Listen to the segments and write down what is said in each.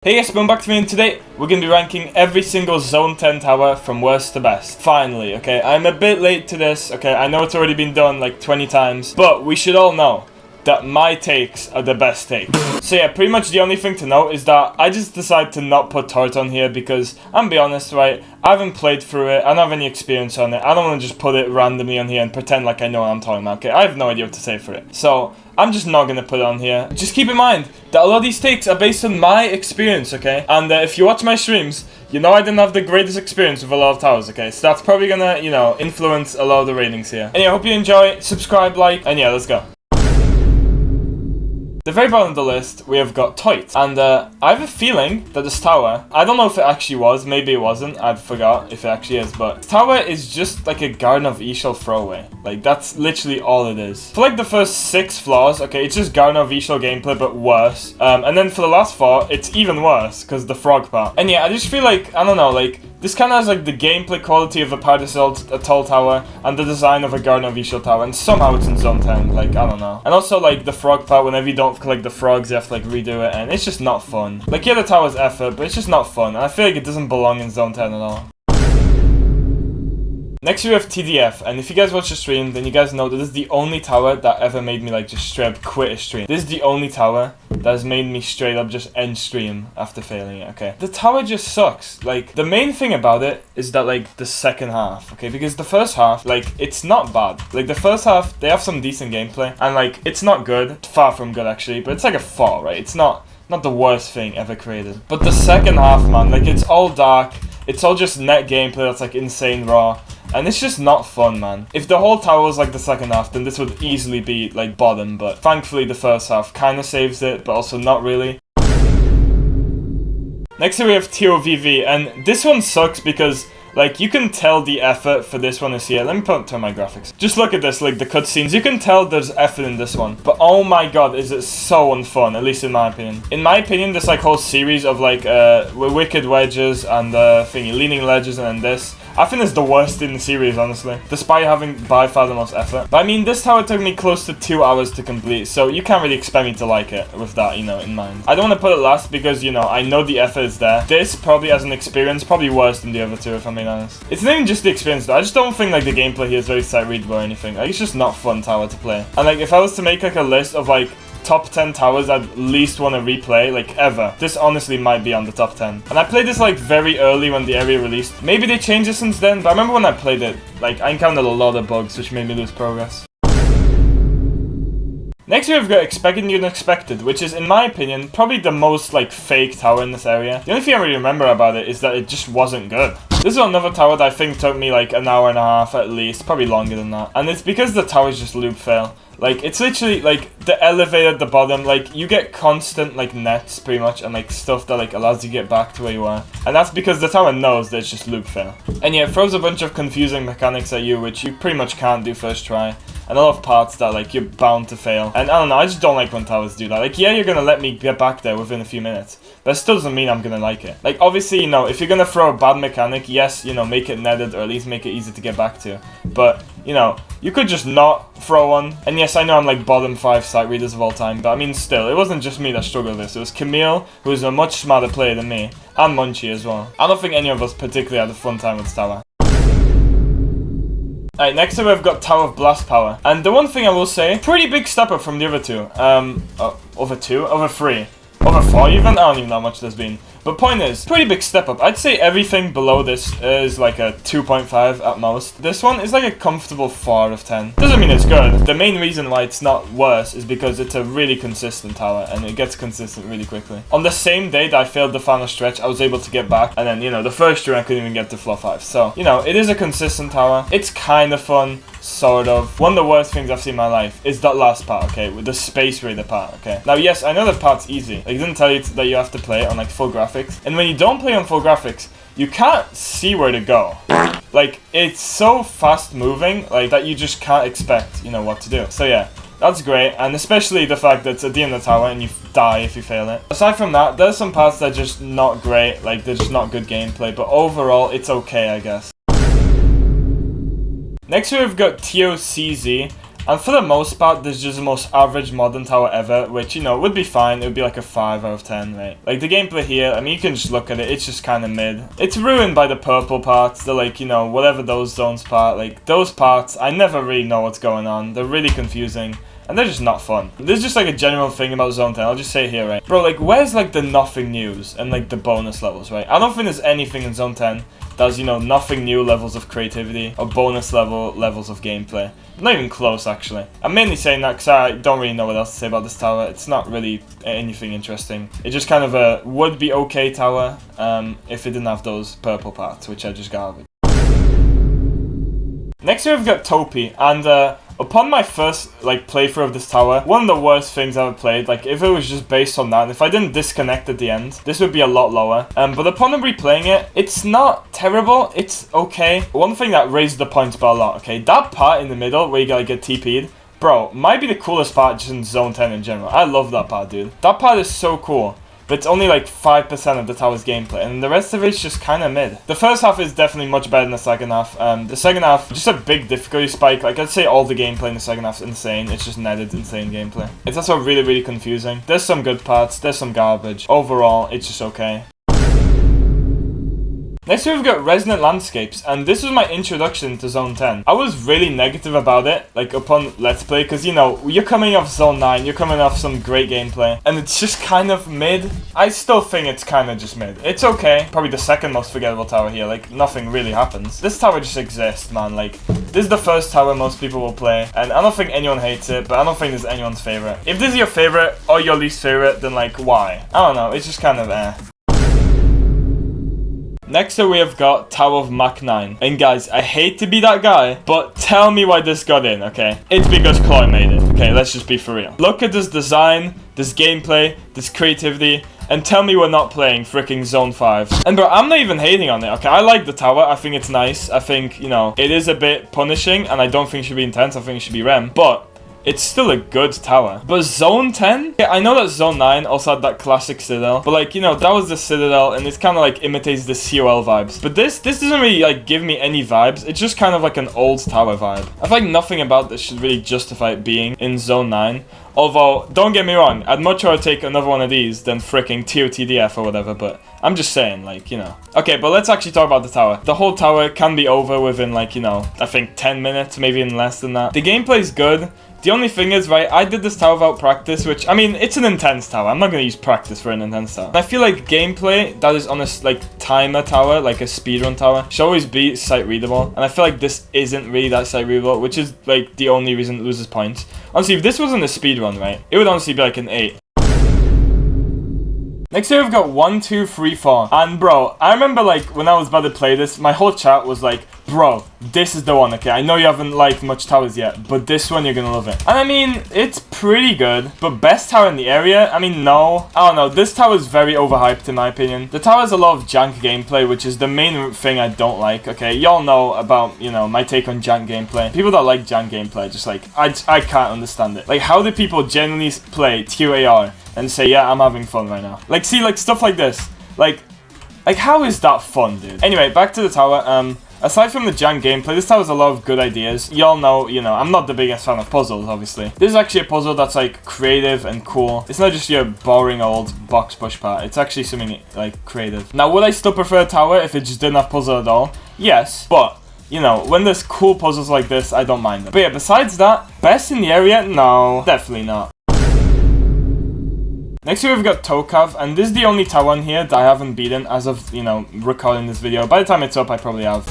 Hey guys, welcome back to me, and today we're going to be ranking every single Zone 10 tower from worst to best. Finally, okay? I'm a bit late to this, okay? I know it's already been done like 20 times, but we should all know that my takes are the best takes. So yeah, pretty much the only thing to note is that I just decided to not put turret on here because, I'm gonna be honest, right, I haven't played through it, I don't have any experience on it, I don't want to just put it randomly on here and pretend like I know what I'm talking about, okay? I have no idea what to say for it. So, I'm just not gonna put it on here. Just keep in mind that a lot of these takes are based on my experience, okay? And if you watch my streams, you know I didn't have the greatest experience with a lot of towers, okay? So that's probably gonna, you know, influence a lot of the ratings here. Anyway, I hope you enjoy, subscribe, like, and yeah, let's go. The very bottom of the list, we have got Toit. And I have a feeling that this tower, I don't know if it actually was, maybe it wasn't, I forgot if it actually is, but this tower is just like a Garden of Ishal throwaway. Like, that's literally all it is. For like the first 6 floors, okay, it's just Garden of Ishal gameplay, but worse. And then for the last 4, it's even worse, because the frog part. And yeah, I just feel like, I don't know, like, this kind of has like the gameplay quality of a Paradise Atoll tower and the design of a Garden of Ishal tower, and somehow it's in Zone 10, like, I don't know. And also like the frog part, whenever you don't collect the frogs, you have to like redo it, and it's just not fun. Like, yeah, the tower's effort, but it's just not fun, and I feel like it doesn't belong in Zone 10 at all. Next we have TDF, and if you guys watch the stream, then you guys know that this is the only tower that ever made me like just straight up quit a stream. This is the only tower that has made me straight up just end stream after failing it, okay? The tower just sucks. Like, the main thing about it is that like the second half, okay? Because the first half, like, it's not bad. Like, the first half, they have some decent gameplay, and like, it's not good, far from good actually, but it's like a 4, right? It's not the worst thing ever created. But the second half, man, like, it's all dark, it's all just net gameplay that's like insane raw. And it's just not fun, man. If the whole tower was like the second half, then this would easily be like bottom, but thankfully the first half kind of saves it, but also not really. Next we have TOVV, and this one sucks because like, you can tell the effort for this one is here. Let me turn my graphics. Just look at this, like the cutscenes. You can tell there's effort in this one. But oh my god, is it so unfun, at least in my opinion. In my opinion, this like whole series of like Wicked Wedges and Leaning Ledges and then this, I think it's the worst in the series, honestly. Despite having by far the most effort. But I mean, this tower took me close to 2 hours to complete, so you can't really expect me to like it with that, you know, in mind. I don't want to put it last because, you know, I know the effort is there. This, probably as an experience, probably worse than the other two, if I'm being honest. It's not even just the experience, though. I just don't think, like, the gameplay here is very sight-readable or anything. Like, it's just not fun tower to play. And, like, if I was to make, like, a list of, like, top 10 towers I'd least want to replay, like, ever, this honestly might be on the top 10. And I played this like very early when the area released. Maybe they changed it since then, but I remember when I played it, like, I encountered a lot of bugs which made me lose progress. Next we've got Expected and Unexpected, which is, in my opinion, probably the most, like, fake tower in this area. The only thing I really remember about it is that it just wasn't good. This is another tower that I think took me, like, an hour and a half at least, probably longer than that. And it's because the towers just loop fail. Like, it's literally, like, the elevator at the bottom, like, you get constant, like, nets, pretty much, and, like, stuff that, like, allows you to get back to where you are. And that's because the tower knows that it's just loop fail. And yeah, it throws a bunch of confusing mechanics at you, which you pretty much can't do first try. And a lot of parts that, like, you're bound to fail. And I don't know, I just don't like when towers do that. Like, yeah, you're gonna let me get back there within a few minutes, but it still doesn't mean I'm gonna like it. Like, obviously, you know, if you're gonna throw a bad mechanic, yes, you know, make it netted, or at least make it easy to get back to. But, you know, you could just not throw one. And yes, I know I'm like bottom 5 sight readers of all time, but I mean, still, it wasn't just me that struggled with this. It was Camille, who is a much smarter player than me, and Munchie as well. I don't think any of us particularly had a fun time with this tower. Alright, next up we've got Tower of Blast Power. And the one thing I will say, pretty big step up from the other two. Over 2? Over 3? Over 4 even? I don't even know how much there's been. But point is, pretty big step up. I'd say everything below this is like a 2.5 at most. This one is like a comfortable 4 out of 10. Doesn't mean it's good. The main reason why it's not worse is because it's a really consistent tower and it gets consistent really quickly. On the same day that I failed the final stretch, I was able to get back, and then, you know, the first year I couldn't even get to floor 5. So, you know, it is a consistent tower. It's kind of fun. Sort of. One of the worst things I've seen in my life is that last part, okay? With the Space Raider part, okay? Now, yes, I know that part's easy. Like, it didn't tell you that you have to play it on, like, full graphics. And when you don't play on full graphics, you can't see where to go. Like, it's so fast moving, like, that you just can't expect, you know, what to do. So, yeah. That's great, and especially the fact that it's at the end of the tower and you die if you fail it. Aside from that, there's some parts that are just not great, like, they're just not good gameplay, but overall, it's okay, I guess. Next we've got TOCZ, And for the most part, this is just the most average modern tower ever, which, you know, would be fine. It would be like a 5 out of 10, right? Like, the gameplay here, I mean, you can just look at it. It's just kind of mid. It's ruined by the purple parts, the, like, you know, whatever those zones part. Like, those parts, I never really know what's going on. They're really confusing. And they're just not fun. This is just like a general thing about Zone 10. I'll just say it here, right? Bro, like, where's like the nothing news and like the bonus levels, right? I don't think there's anything in Zone 10 that's, you know, nothing new levels of creativity or bonus levels of gameplay. Not even close, actually. I'm mainly saying that because I don't really know what else to say about this tower. It's not really anything interesting. It's just kind of a would-be okay tower if it didn't have those purple parts, which are just garbage. Next here we've got Topi, and upon my first, like, playthrough of this tower, one of the worst things I ever played, like, if it was just based on that, and if I didn't disconnect at the end, this would be a lot lower. But upon replaying it, it's not terrible, it's okay. One thing that raised the points by a lot, okay, that part in the middle where you gotta get TP'd, bro, might be the coolest part just in Zone 10 in general. I love that part, dude. That part is so cool. But it's only like 5% of the tower's gameplay, and the rest of it's just kind of mid. The first half is definitely much better than the second half. The second half, just a big difficulty spike. Like, I'd say all the gameplay in the second half is insane. It's just netted insane gameplay. It's also really, really confusing. There's some good parts, there's some garbage. Overall, it's just okay. Next we've got Resonant Landscapes, and this was my introduction to Zone 10. I was really negative about it, like, upon Let's Play, because, you know, you're coming off Zone 9, you're coming off some great gameplay, and it's just kind of mid. I still think it's kind of just mid. It's okay. Probably the second most forgettable tower here, like, nothing really happens. This tower just exists, man, like, this is the first tower most people will play, and I don't think anyone hates it, but I don't think this is anyone's favorite. If this is your favorite, or your least favorite, then, like, why? I don't know, it's just kind of eh. Next up we have got Tower of Mach 9. And guys, I hate to be that guy, but tell me why this got in, okay? It's because Chloe made it, okay? Let's just be for real. Look at this design, this gameplay, this creativity, and tell me we're not playing freaking Zone 5. And bro, I'm not even hating on it, okay? I like the tower, I think it's nice. I think, you know, it is a bit punishing, and I don't think it should be intense, I think it should be rem. But it's still a good tower. But Zone 10? Yeah, I know that Zone 9 also had that classic Citadel. But like, you know, that was the Citadel and it kind of like imitates the COL vibes. But this doesn't really like give me any vibes. It's just kind of like an old tower vibe. I feel like nothing about this should really justify it being in Zone 9. Although, don't get me wrong, I'd much rather take another one of these than freaking TOTDF or whatever, but I'm just saying, like, you know. Okay, but let's actually talk about the tower. The whole tower can be over within, like, you know, I think 10 minutes, maybe even less than that. The gameplay is good. The only thing is, right, I did this tower without practice, which, I mean, it's an intense tower. I'm not going to use practice for an intense tower. And I feel like gameplay that is on a, like, timer tower, like a speedrun tower, should always be sight readable. And I feel like this isn't really that sight readable, which is, like, the only reason it loses points. Honestly, if this wasn't a speedrun, right, it would honestly be like an 8. Next here we've got 1, 2, 3, 4. And bro, I remember like when I was about to play this, my whole chat was like, bro, this is the one, okay? I know you haven't liked much towers yet, but this one you're gonna love it. And I mean, it's pretty good, but best tower in the area? I mean, no. I don't know, this tower is very overhyped in my opinion. The tower has a lot of jank gameplay, which is the main thing I don't like, okay? Y'all know about, you know, my take on jank gameplay. People that like jank gameplay, just like, I can't understand it. Like, how do people genuinely play TAR and say, yeah, I'm having fun right now? Like, see, like, stuff like this. Like, how is that fun, dude? Anyway, back to the tower. Aside from the jank gameplay, this tower has a lot of good ideas. Y'all know, you know, I'm not the biggest fan of puzzles, obviously. This is actually a puzzle that's, like, creative and cool. It's not just your boring old box push part. It's actually something, like, creative. Now, would I still prefer a tower if it just didn't have puzzle at all? Yes, but you know, when there's cool puzzles like this, I don't mind them. But yeah, besides that, best in the area? No, definitely not. Next here we've got Tokav, and this is the only tower on here that I haven't beaten as of, you know, recording this video. By the time it's up, I probably have.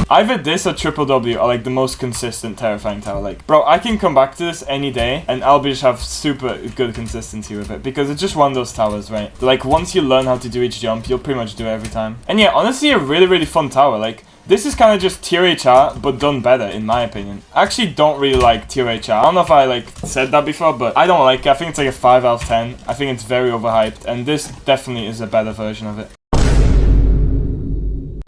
Either this or Triple W are like the most consistent terrifying tower. Like, bro, I can come back to this any day and I'll just have super good consistency with it because it's just one of those towers, right? Like, once you learn how to do each jump, you'll pretty much do it every time. And yeah, honestly, a really, really fun tower. Like, this is kind of just TRHR, but done better, in my opinion. I actually don't really like TRHR. I don't know if I, like, said that before, but I don't like it. I think it's like a 5 out of 10. I think it's very overhyped, and this definitely is a better version of it.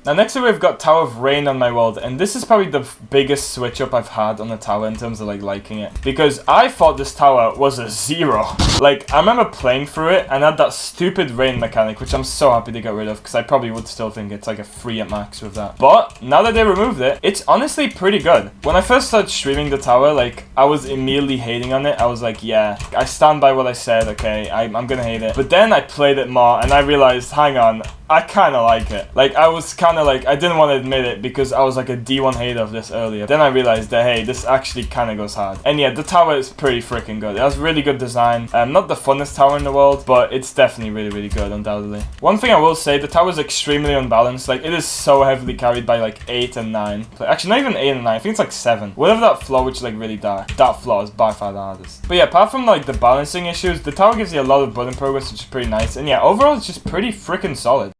Now next up we've got Tower of Rain on my world, and this is probably the biggest switch up I've had on the tower in terms of like liking it, because I thought this tower was a 0. Like I remember playing through it and had that stupid rain mechanic, which I'm so happy to get rid of, because I probably would still think it's like a 3 at max with that. But now that they removed it, it's honestly pretty good. When I first started streaming the tower, like I was immediately hating on it. I was like, yeah, I stand by what I said, okay, I'm gonna hate it. But then I played it more and I realized, hang on, I kind of like it. Like I was kind of like, I didn't want to admit it because I was like a D1 hater of this earlier. Then I realized that, hey, this actually kind of goes hard. And yeah, the tower is pretty freaking good. It has really good design. Not the funnest tower in the world, but it's definitely really, really good, undoubtedly. One thing I will say, the tower is extremely unbalanced. Like it is so heavily carried by like 8 and 9. Actually, not even 8 and 9. I think it's like 7. Whatever that floor, which is like really dark. That floor is by far the hardest. But yeah, apart from like the balancing issues, the tower gives you a lot of button progress, which is pretty nice. And yeah, overall, it's just pretty freaking solid.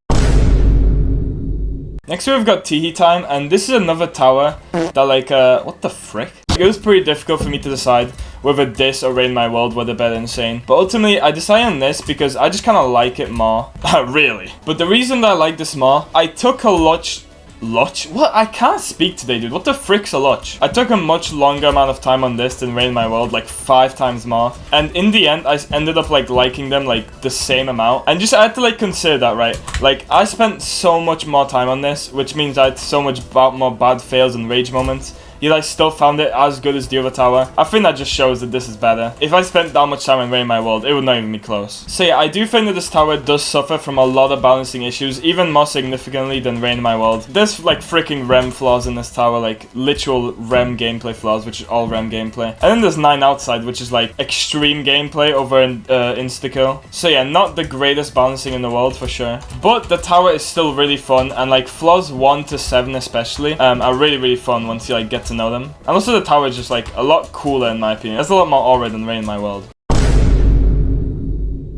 Next we've got Teehee Time, and this is another tower that like, what the frick? It was pretty difficult for me to decide whether this or Rain My World were the better insane. But ultimately, I decided on this because I just kind of like it more. Really. But the reason that I like this more, I took a Luch? What? I can't speak today, dude. What the frick's a Luch? I took a much longer amount of time on this than Rain My World, like 5 times more. And in the end, I ended up like liking them like the same amount. And just I had to like consider that, right? Like I spent so much more time on this, which means I had so much more bad fails and rage moments. Yet I still found it as good as the other tower. I think that just shows that this is better. If I spent that much time in Rain My World, it would not even be close. So yeah, I do think that this tower does suffer from a lot of balancing issues, even more significantly than Rain My World. There's like freaking REM flaws in this tower, like literal REM gameplay flaws, which is all REM gameplay. And then there's 9 Outside, which is like extreme gameplay over in insta-kill. So yeah, not the greatest balancing in the world for sure. But the tower is still really fun, and like flaws 1 to 7 especially are really, really fun once you like get to know them. And also the tower is just like a lot cooler in my opinion. It's a lot more aura than Rain My World.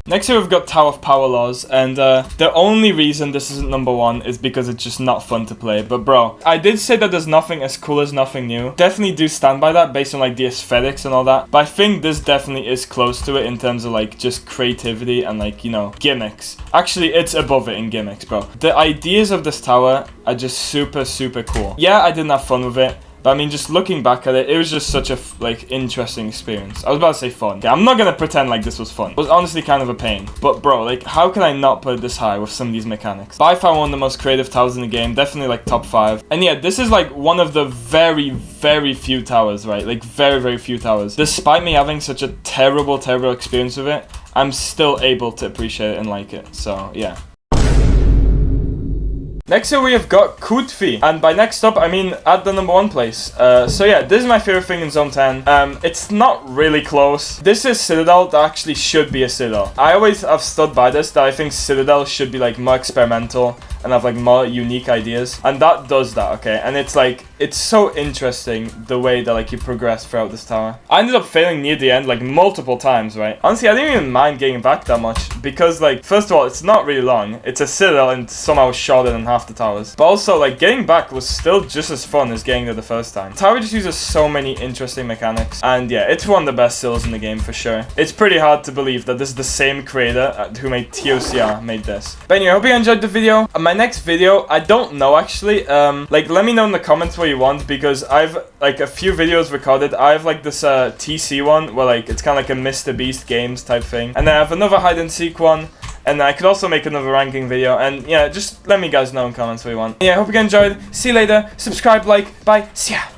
Next here we've got Tower of Power Laws, and the only reason this isn't number 1 is because it's just not fun to play. But bro, I did say that there's nothing as cool as Nothing New. Definitely do stand by that based on like the aesthetics and all that. But I think this definitely is close to it in terms of like just creativity and like, you know, gimmicks. Actually, it's above it in gimmicks, bro. The ideas of this tower are just super, super cool. Yeah, I didn't have fun with it. But I mean, just looking back at it, it was just such a, like, interesting experience. I was about to say fun. Okay, I'm not gonna pretend like this was fun. It was honestly kind of a pain. But bro, like, how can I not put it this high with some of these mechanics? By far one of the most creative towers in the game. Definitely, like, top 5. And yeah, this is, like, one of the very, very few towers, right? Like, very, very few towers. Despite me having such a terrible, terrible experience with it, I'm still able to appreciate it and like it. So, yeah. Next here we have got Kutfi, and by next up I mean at the number 1 place. So yeah, this is my favorite thing in Zone 10. It's not really close. This is Citadel that actually should be a Citadel. I always have stood by this, that I think Citadel should be like more experimental and have like more unique ideas, and that does that, okay? And it's like, it's so interesting the way that like you progress throughout this tower. I ended up failing near the end like multiple times, right? Honestly, I didn't even mind getting back that much because like, first of all, it's not really long. It's a Citadel and somehow shorter than half the towers. But also like getting back was still just as fun as getting there the first time. The tower just uses so many interesting mechanics, and yeah, it's one of the best Sills in the game for sure. It's pretty hard to believe that this is the same creator who made TOCR made this. But anyway, I hope you enjoyed the video. My next video, I don't know actually, like let me know in the comments what you want, because I've like a few videos recorded. I have like this TC one where like it's kind of like a Mr. Beast games type thing, and then I have another hide and seek one, and I could also make another ranking video. And yeah, just let me guys know in comments what you want. Yeah, I hope you guys enjoyed. See you later. Subscribe, like, bye, see ya.